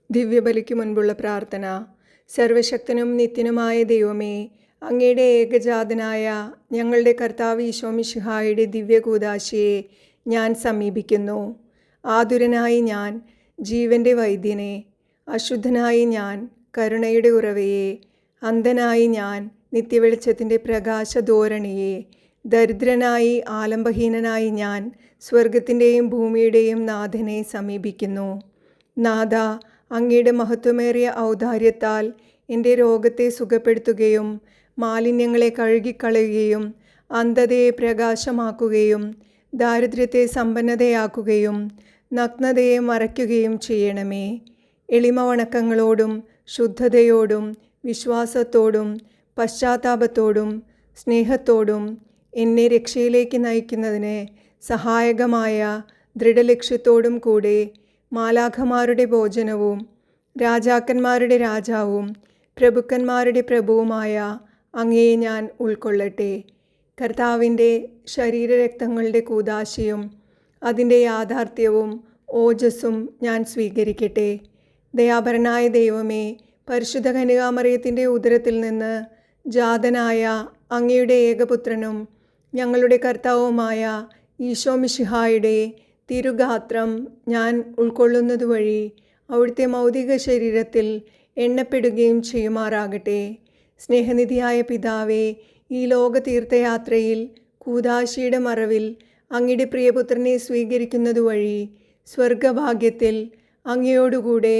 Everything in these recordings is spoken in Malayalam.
ദിവ്യബലിക്ക് മുൻപുള്ള പ്രാർത്ഥന. സർവശക്തനും നിത്യനുമായ ദൈവമേ, അങ്ങയുടെ ഏകജാതനായ ഞങ്ങളുടെ കർത്താവ് ഈശോ മിശിഹായുടെ ദിവ്യകൂദാശയെ ഞാൻ സമീപിക്കുന്നു. ആതുരനായി ഞാൻ ജീവൻ്റെ വൈദ്യനെ, അശുദ്ധനായി ഞാൻ കരുണയുടെ ഉറവയെ, അന്ധനായി ഞാൻ നിത്യവെളിച്ചത്തിൻ്റെ പ്രകാശധോരണിയെ, ദരിദ്രനായി ആലംബഹീനനായി ഞാൻ സ്വർഗത്തിൻ്റെയും ഭൂമിയുടെയും നാഥനെ സമീപിക്കുന്നു. നാഥ, അങ്ങയുടെ മഹത്വമേറിയ ഔദാര്യത്താൽ എൻ്റെ രോഗത്തെ സുഖപ്പെടുത്തുകയും മാലിന്യങ്ങളെ കഴുകിക്കളയുകയും അന്ധതയെ പ്രകാശമാക്കുകയും ദാരിദ്ര്യത്തെ സമ്പന്നതയാക്കുകയും നഗ്നതയെ മറയ്ക്കുകയും ചെയ്യണമേ. എളിമ വണക്കങ്ങളോടും ശുദ്ധതയോടും വിശ്വാസത്തോടും പശ്ചാത്താപത്തോടും സ്നേഹത്തോടും എന്നെ രക്ഷയിലേക്ക് നയിക്കുന്നതിന് സഹായകമായ ദൃഢലക്ഷ്യത്തോടും കൂടെ മാലാഖമാരുടെ ഭോജനവും രാജാക്കന്മാരുടെ രാജാവും പ്രഭുക്കന്മാരുടെ പ്രഭുവുമായ അങ്ങയെ ഞാൻ ഉൾക്കൊള്ളട്ടെ. കർത്താവിൻ്റെ ശരീരരക്തങ്ങളുടെ കൂദാശയും അതിൻ്റെ യാഥാർത്ഥ്യവും ഓജസ്സും ഞാൻ സ്വീകരിക്കട്ടെ. ദയാപരനായ ദൈവമേ, പരിശുദ്ധ കന്യകാമറിയത്തിൻ്റെ ഉദരത്തിൽ നിന്ന് ജാതനായ അങ്ങയുടെ ഏകപുത്രനും ഞങ്ങളുടെ കർത്താവുമായ ഈശോ മിശിഹായുടെ തിരുഗാത്രം ഞാൻ ഉൾക്കൊള്ളുന്നതുവഴി അവിടുത്തെ മൗതിക ശരീരത്തിൽ എണ്ണപ്പെടുകയും ചെയ്യുമാറാകട്ടെ. സ്നേഹനിധിയായ പിതാവേ, ഈ ലോക തീർത്ഥയാത്രയിൽ കൂദാശിയുടെ മറവിൽ അങ്ങയുടെ പ്രിയപുത്രനെ സ്വീകരിക്കുന്നതുവഴി സ്വർഗഭാഗ്യത്തിൽ അങ്ങയോടുകൂടെ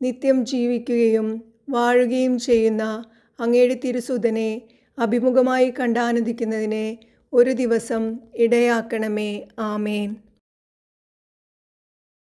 നിത്യം ജീവിക്കുകയും വാഴുകയും ചെയ്യുന്ന അങ്ങയുടെ തിരുസുതനെ അഭിമുഖമായി കണ്ടാനന്ദിക്കുന്നതിന് ഒരു ദിവസം ഇടയാക്കണമേ. ആമേൻ.